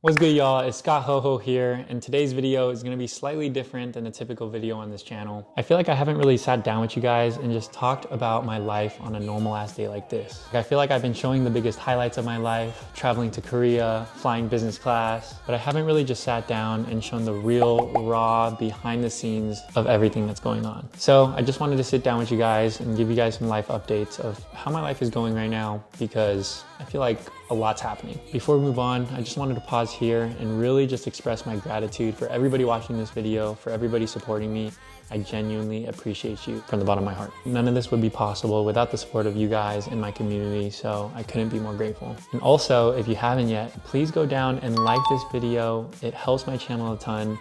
What's good, y'all? It's Scott Ho here, and today's video is gonna be slightly different than a typical video on this channel. I feel like I haven't really sat down with you guys and just talked about my life on a normal ass day like this. I feel like I've been showing the biggest highlights of my life, traveling to Korea, flying business class, but I haven't really just sat down and shown the real, raw, behind the scenes of everything that's going on. So I just wanted to sit down with you guys and give you guys some life updates of how my life is going right now, because I feel like a lot's happening. Before we move on, I just wanted to pause here and really just express my gratitude for everybody watching this video, for everybody supporting me. I genuinely appreciate you from the bottom of my heart. None of this would be possible without the support of you guys in my community, so I couldn't be more grateful. And also, if you haven't yet, please go down and like this video. It helps my channel a ton.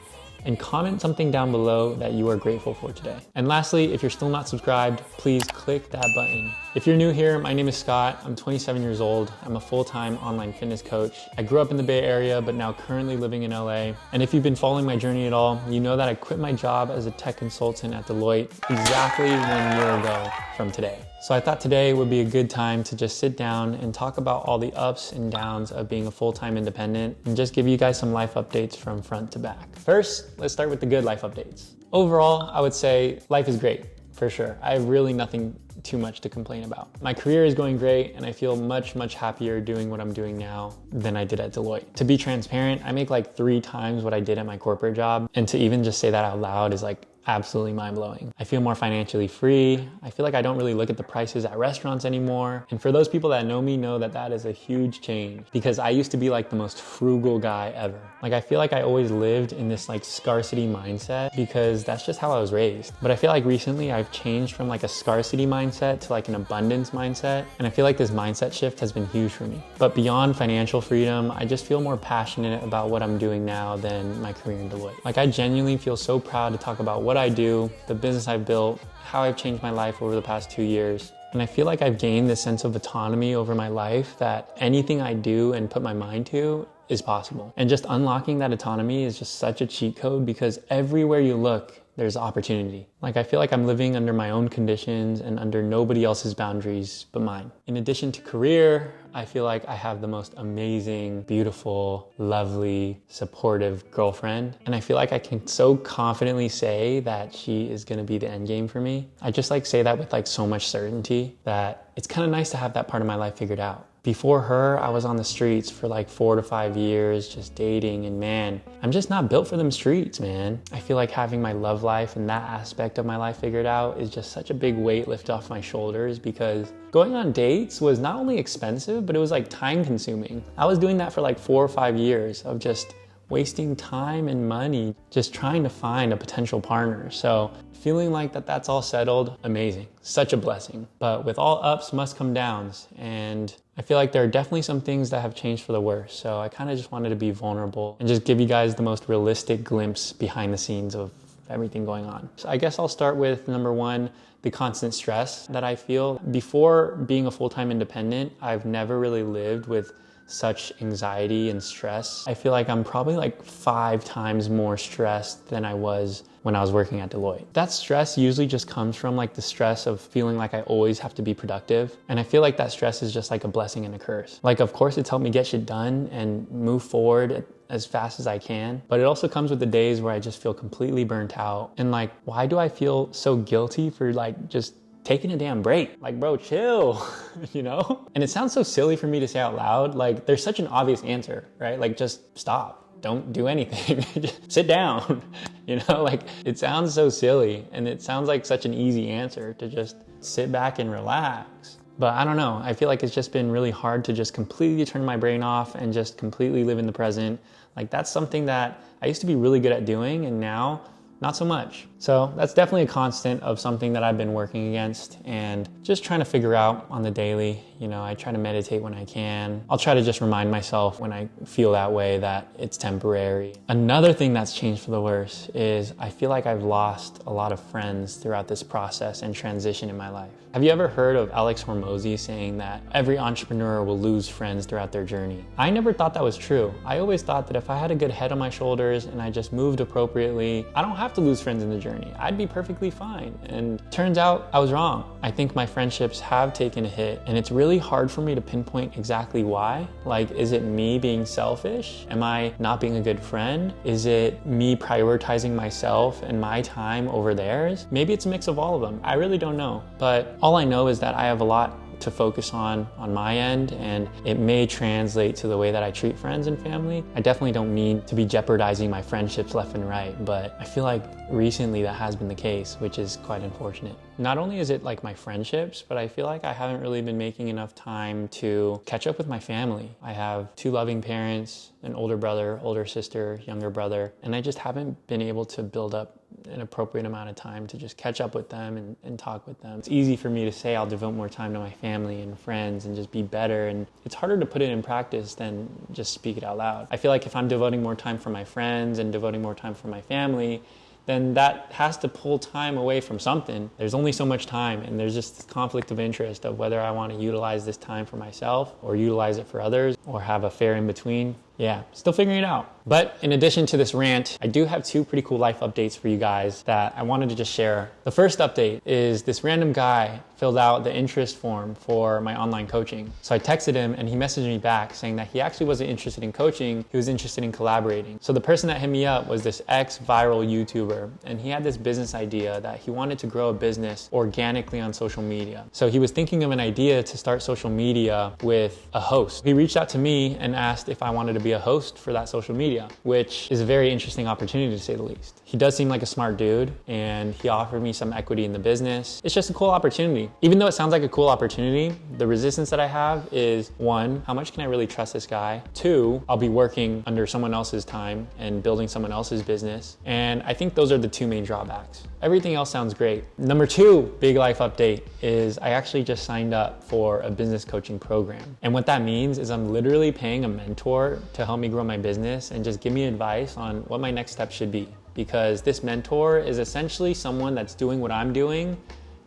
And comment something down below that you are grateful for today. And lastly, if you're still not subscribed, please click that button. If you're new here, my name is Scott. I'm 27 years old. I'm a full-time online fitness coach. I grew up in the Bay Area, but now currently living in LA. And if you've been following my journey at all, you know that I quit my job as a tech consultant at Deloitte exactly 1 year ago from today. So I thought today would be a good time to just sit down and talk about all the ups and downs of being a full-time independent and just give you guys some life updates from front to back. First, let's start with the good life updates. Overall, I would say life is great, for sure. I have really nothing too much to complain about. My career is going great and I feel much happier doing what I'm doing now than I did at Deloitte. To be transparent, I make like 3 times what I did at my corporate job, and to even just say that out loud is like absolutely mind-blowing. I feel more financially free. I feel like I don't really look at the prices at restaurants anymore. And for those people that know me know that that is a huge change, because I used to be like the most frugal guy ever. Like I feel like I always lived in this like scarcity mindset because that's just how I was raised. But I feel like recently I've changed from like a scarcity mindset to like an abundance mindset. And I feel like this mindset shift has been huge for me. But beyond financial freedom, I just feel more passionate about what I'm doing now than my career in Deloitte. Like I genuinely feel so proud to talk about what I do, the business I've built, how I've changed my life over the past 2 years. And I feel like I've gained this sense of autonomy over my life that anything I do and put my mind to is possible. And just unlocking that autonomy is just such a cheat code because everywhere you look, there's opportunity. Like I feel like I'm living under my own conditions and under nobody else's boundaries but mine. In addition to career, I feel like I have the most amazing, beautiful, lovely, supportive girlfriend. And I feel like I can so confidently say that she is gonna be the end game for me. I just like say that with like so much certainty that it's kind of nice to have that part of my life figured out. Before her, I was on the streets for like 4 to 5 years, just dating, and man, I'm just not built for them streets, man. I feel like having my love life and that aspect of my life figured out is just such a big weight lift off my shoulders, because going on dates was not only expensive, but it was like time consuming. I was doing that for like 4 or 5 years of just wasting time and money just trying to find a potential partner. So feeling like that's all settled, amazing, such a blessing. But with all ups must come downs, and I feel like there are definitely some things that have changed for the worse. So I kind of just wanted to be vulnerable and just give you guys the most realistic glimpse behind the scenes of everything going on. So I guess I'll start with number 1, the constant stress that I feel. Before being a full-time independent, I've never really lived with such anxiety and stress. I feel like I'm probably like 5 times more stressed than I was when I was working at Deloitte. That stress usually just comes from like the stress of feeling like I always have to be productive. And I feel like that stress is just like a blessing and a curse. Like, of course, it's helped me get shit done and move forward as fast as I can. But it also comes with the days where I just feel completely burnt out. And like, why do I feel so guilty for like just taking a damn break? Like, bro, chill, you know? And it sounds so silly for me to say out loud. Like, there's such an obvious answer, right? Like, just stop. Don't do anything. Just sit down, you know? Like, it sounds so silly, and it sounds like such an easy answer to just sit back and relax. But I don't know. I feel like it's just been really hard to just completely turn my brain off and just completely live in the present. Like, that's something that I used to be really good at doing, and now not so much. So that's definitely a constant of something that I've been working against and just trying to figure out on the daily. You know, I try to meditate when I can. I'll try to just remind myself when I feel that way that it's temporary. Another thing that's changed for the worse is I feel like I've lost a lot of friends throughout this process and transition in my life. Have you ever heard of Alex Hormozy saying that every entrepreneur will lose friends throughout their journey? I never thought that was true. I always thought that if I had a good head on my shoulders and I just moved appropriately, I don't have to lose friends in the journey. I'd be perfectly fine. And turns out I was wrong. I think my friendships have taken a hit, and it's really really hard for me to pinpoint exactly why. Like, is it me being selfish? Am I not being a good friend? Is it me prioritizing myself and my time over theirs? Maybe it's a mix of all of them. I really don't know. But all I know is that I have a lot to focus on my end, and it may translate to the way that I treat friends and family. I definitely don't mean to be jeopardizing my friendships left and right, but I feel like recently that has been the case, which is quite unfortunate. Not only is it like my friendships, but I feel like I haven't really been making enough time to catch up with my family. I have 2 loving parents, an older brother, older sister, younger brother, and I just haven't been able to build up an appropriate amount of time to just catch up with them and talk with them. It's easy for me to say I'll devote more time to my family and friends and just be better, and it's harder to put it in practice than just speak it out loud. I feel like if I'm devoting more time for my friends and devoting more time for my family, then that has to pull time away from something. There's only so much time, and there's just this conflict of interest of whether I want to utilize this time for myself or utilize it for others or have a fair in between. Yeah, still figuring it out. But in addition to this rant, I do have 2 pretty cool life updates for you guys that I wanted to just share. The first update is this random guy filled out the interest form for my online coaching. So I texted him and he messaged me back saying that he actually wasn't interested in coaching, he was interested in collaborating. So the person that hit me up was this ex-viral YouTuber, and he had this business idea that he wanted to grow a business organically on social media. So he was thinking of an idea to start social media with a host. He reached out to me and asked if I wanted to be a host for that social media, which is a very interesting opportunity to say the least. He does seem like a smart dude, and he offered me some equity in the business. It's just a cool opportunity. Even though it sounds like a cool opportunity, the resistance that I have is 1, how much can I really trust this guy? 2, I'll be working under someone else's time and building someone else's business. And I think those are the 2 main drawbacks. Everything else sounds great. Number 2 big life update is I actually just signed up for a business coaching program. And what that means is I'm literally paying a mentor to help me grow my business and just give me advice on what my next step should be. Because this mentor is essentially someone that's doing what I'm doing,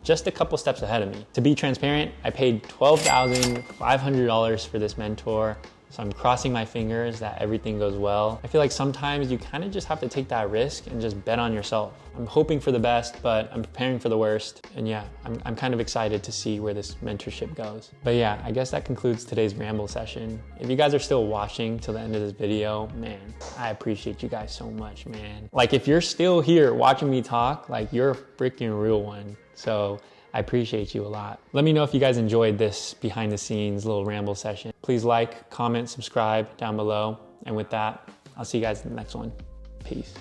just a couple steps ahead of me. To be transparent, I paid $12,500 for this mentor. So I'm crossing my fingers that everything goes well. I feel like sometimes you kind of just have to take that risk and just bet on yourself. I'm hoping for the best, but I'm preparing for the worst. And yeah, I'm kind of excited to see where this mentorship goes. But yeah, I guess that concludes today's ramble session. If you guys are still watching till the end of this video, man, I appreciate you guys so much, man. Like, if you're still here watching me talk, like, you're a freaking real one. So I appreciate you a lot. Let me know if you guys enjoyed this behind the scenes little ramble session. Please like, comment, subscribe down below. And with that, I'll see you guys in the next one. Peace.